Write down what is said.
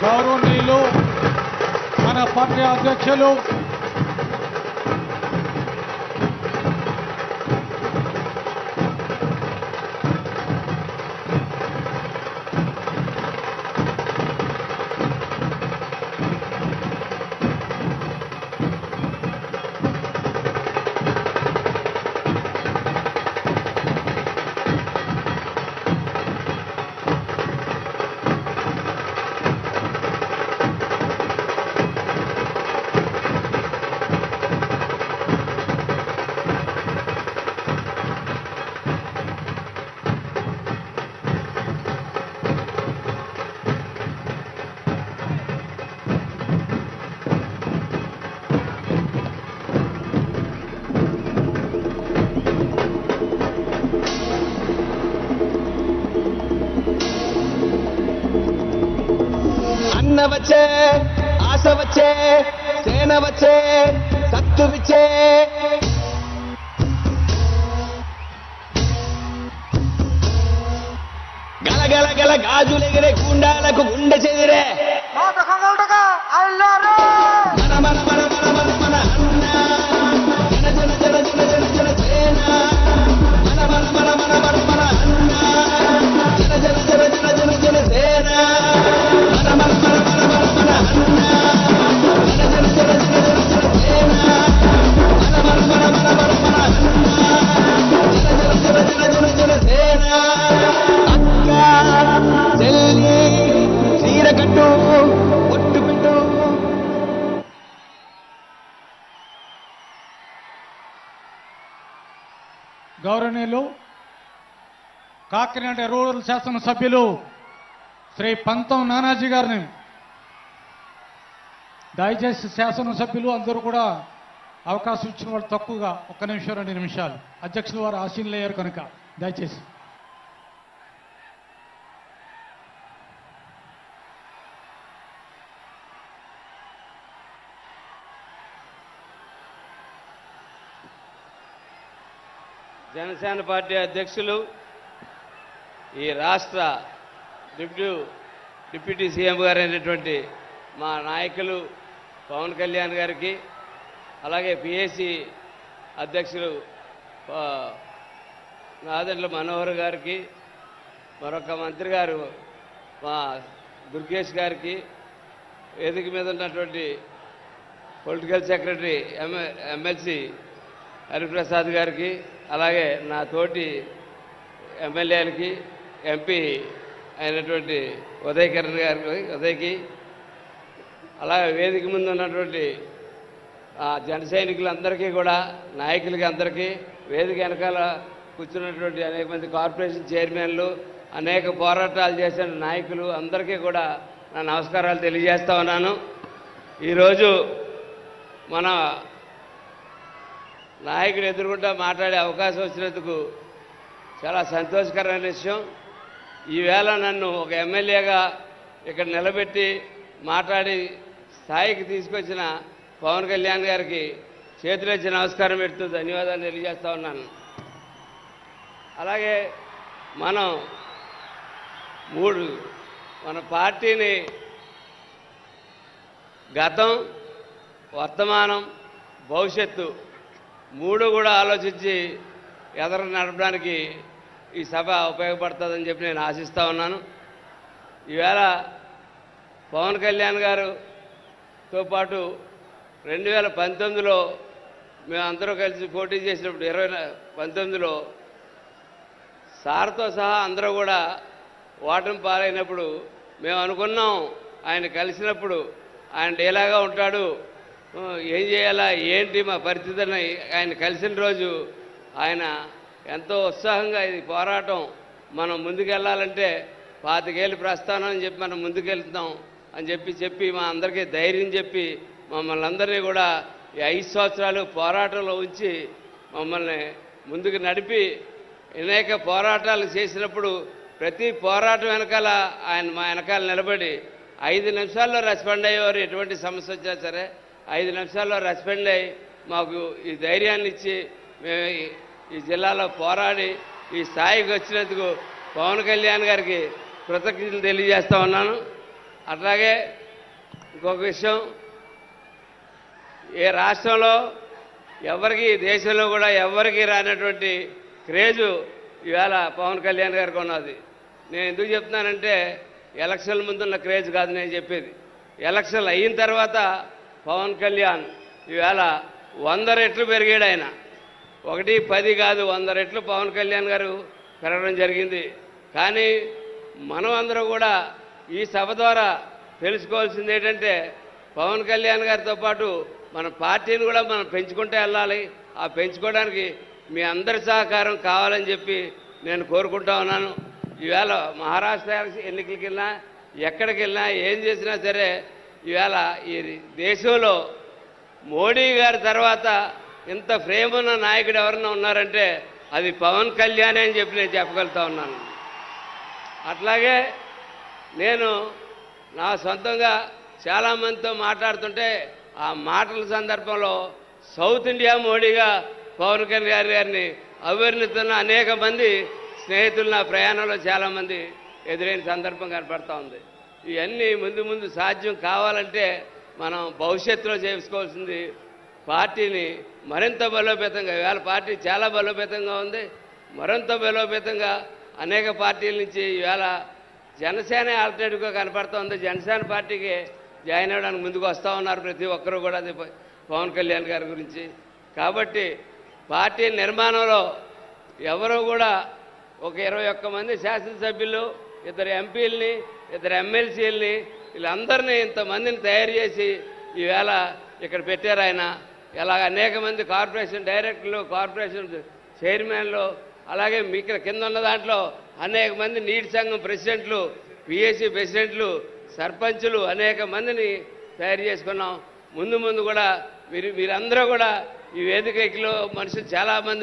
గౌరవనీయులు మన పార్టీ అధ్యక్షులు అన్న వచ్చే ఆశ వచ్చే సేన వచ్చే సత్తు విచ్చే గలగల గల గాజులెగిరే గుండాలకు గుండె చెదిరే మన మన మన మన మన మన అన్న జన జన జన జన జన జన సేన మన మన మన మన మన మన అన్న జన జన జన జన జన జన సేన మన మన మన మన మన మన అన్న జన జన జన జన జన జన సేన మన మన మన మన మన మన అన్న జన జన జన జన జన జన సేన అక్క చెల్లి చీర కట్టు ఒట్టు పెట్టు. గౌరవనీయులు కాకినాడ రూరల్ శాసనసభ్యులు శ్రీ పంతం నానాజీ గారిని దయచేసి శాసనసభ్యులు అందరూ కూడా అవకాశం ఇచ్చిన వాళ్ళు తక్కువగా 1 నిమిషం 2 నిమిషాలు అధ్యక్షుల వారు ఆశీనులయ్యారు కనుక దయచేసి. జనసేన పార్టీ అధ్యక్షులు ఈ రాష్ట్ర డిప్యూటీ సీఎం గారు అయినటువంటి మా నాయకులు పవన్ కళ్యాణ్ గారికి, అలాగే పిఏసీ అధ్యక్షులు నాదెండ్ల మనోహర్ గారికి, మరొక మంత్రి గారు మా దుర్గేష్ గారికి, వేదిక మీద ఉన్నటువంటి పొలిటికల్ సెక్రటరీ ఎమ్మెల్సీ హరిప్రసాద్ గారికి, అలాగే నా తోటి ఎమ్మెల్యేలకి, ఎంపీ అయినటువంటి ఉదయకిరణ్ గారికి, ఉదయ్కి, అలాగే వేదిక ముందు ఉన్నటువంటి జన సైనికులందరికీ కూడా, నాయకులకి అందరికీ, వేదిక వెనకాల కూర్చున్నటువంటి అనేక మంది కార్పొరేషన్ చైర్మన్లు, అనేక పోరాటాలు చేసిన నాయకులు అందరికీ కూడా నా నమస్కారాలు తెలియజేస్తా ఉన్నాను. ఈరోజు మన నాయకుడు ఎదుర్కొంటా మాట్లాడే అవకాశం వచ్చినందుకు చాలా సంతోషకరమైన విషయం. ఈవేళ నన్ను ఒక ఎమ్మెల్యేగా ఇక్కడ నిలబెట్టి మాట్లాడి స్థాయికి తీసుకొచ్చిన పవన్ కళ్యాణ్ గారికి చేతులెత్తి నమస్కారం పెడుతూ ధన్యవాదాలు తెలియజేస్తా ఉన్నాను. అలాగే మనం మన పార్టీని గతం, వర్తమానం, భవిష్యత్తు 3 కూడా ఆలోచించి ఎదురు నడపడానికి ఈ సభ ఉపయోగపడుతుందని చెప్పి నేను ఆశిస్తూ ఉన్నాను. ఈవేళ పవన్ కళ్యాణ్ గారుతో పాటు 2019లో మేమందరూ కలిసి పోటీ చేసినప్పుడు 2019లో సార్తో సహా అందరూ కూడా ఓటమి పాలైనప్పుడు మేము అనుకున్నాం, ఆయన కలిసినప్పుడు ఆయన ఎలాగా ఉంటాడు, ఏం చేయాలా, ఏంటి మా పరిస్థితిని ఆయన కలిసిన రోజు ఆయన ఎంతో ఉత్సాహంగా ఇది పోరాటం మనం ముందుకెళ్ళాలంటే 25 ఏళ్ళు ప్రస్థానం అని చెప్పి మనం ముందుకెళ్తాం అని చెప్పి మా అందరికీ ధైర్యం చెప్పి మమ్మల్ని అందరినీ కూడా ఈ 5 సంవత్సరాలు పోరాటంలో ఉంచి మమ్మల్ని ముందుకు నడిపి అనేక పోరాటాలు చేసినప్పుడు ప్రతి పోరాటం వెనకాల ఆయన మా వెనకాల నిలబడి 5 నిమిషాల్లో రెస్పాండ్ అయ్యేవారు. ఎటువంటి సమస్య వచ్చినా సరే 5 నిమిషాల్లో రెస్పాండ్ అయ్యి మాకు ఈ ధైర్యాన్ని ఇచ్చి మేము ఈ జిల్లాలో పోరాడి ఈ స్థాయికి వచ్చినందుకు పవన్ కళ్యాణ్ గారికి కృతజ్ఞతలు తెలియజేస్తా ఉన్నాను. అట్లాగే ఇంకొక విషయం, ఏ రాష్ట్రంలో ఎవరికి దేశంలో కూడా ఎవరికి రానటువంటి క్రేజు ఇవాళ పవన్ కళ్యాణ్ గారికి ఉన్నది. నేను ఎందుకు చెప్తున్నానంటే ఎలక్షన్ల ముందున్న క్రేజ్ కాదు నేను చెప్పేది. ఎలక్షన్లు అయిన తర్వాత పవన్ కళ్యాణ్ ఇవాళ 100 రెట్లు పెరిగాడు. ఆయన 1, 10 కాదు 100 రెట్లు పవన్ కళ్యాణ్ గారు పెరగడం జరిగింది. కానీ మనం అందరూ కూడా ఈ సభ ద్వారా తెలుసుకోవాల్సింది ఏంటంటే పవన్ కళ్యాణ్ గారితో పాటు మన పార్టీని కూడా మనం పెంచుకుంటూ వెళ్ళాలి. ఆ పెంచుకోవడానికి మీ అందరి సహకారం కావాలని చెప్పి నేను కోరుకుంటా ఉన్నాను. ఈవేళ మహారాష్ట్ర ఎన్నికలకి వెళ్ళినా ఎక్కడికి వెళ్ళినా ఏం చేసినా సరే ఈవేళ ఈ దేశంలో మోడీ గారి తర్వాత ఇంత ప్రేమ ఉన్న నాయకుడు ఎవరన్నా ఉన్నారంటే అది పవన్ కళ్యాణ్ అని చెప్పి నేను చెప్పగలుగుతా ఉన్నాను. అట్లాగే నేను నా సొంతంగా చాలామందితో మాట్లాడుతుంటే ఆ మాటల సందర్భంలో సౌత్ ఇండియా మోడీగా పవన్ కళ్యాణ్ గారిని అభివర్ణిస్తున్న అనేక మంది స్నేహితులు నా ప్రయాణంలో చాలామంది ఎదురైన సందర్భం కనపడతా ఉంది. ఇవన్నీ ముందు ముందు సాధ్యం కావాలంటే మనం భవిష్యత్తులో చేసుకోవాల్సింది పార్టీని మరింత బలోపేతంగా, ఇవాళ పార్టీ చాలా బలోపేతంగా ఉంది, మరింత బలోపేతంగా అనేక పార్టీల నుంచి ఇవాళ జనసేన ఆల్టర్నేటివ్గా కనపడుతోంది. జనసేన పార్టీకి జాయిన్ అవ్వడానికి ముందుకు వస్తూ ఉన్నారు ప్రతి ఒక్కరూ కూడా, అది పవన్ కళ్యాణ్ గారి గురించి. కాబట్టి పార్టీ నిర్మాణంలో ఎవరో కూడా ఒక 21 మంది శాసనసభ్యులు, 2 ఎంపీలని, 2 ఎమ్మెల్సీలని, వీళ్ళందరినీ ఇంతమందిని తయారు చేసి ఈవేళ ఇక్కడ పెట్టారు ఆయన. ఇలాగ అనేక మంది కార్పొరేషన్ డైరెక్టర్లు, కార్పొరేషన్ చైర్మన్లు, అలాగే మీకు కింద ఉన్న దాంట్లో అనేక మంది నీటి సంఘం ప్రెసిడెంట్లు, పిఎస్సి ప్రెసిడెంట్లు, సర్పంచులు అనేక మందిని తయారు చేసుకున్నాం. ముందు ముందు కూడా మీరందరూ కూడా ఈ వేదికలో మనుషులు చాలామంది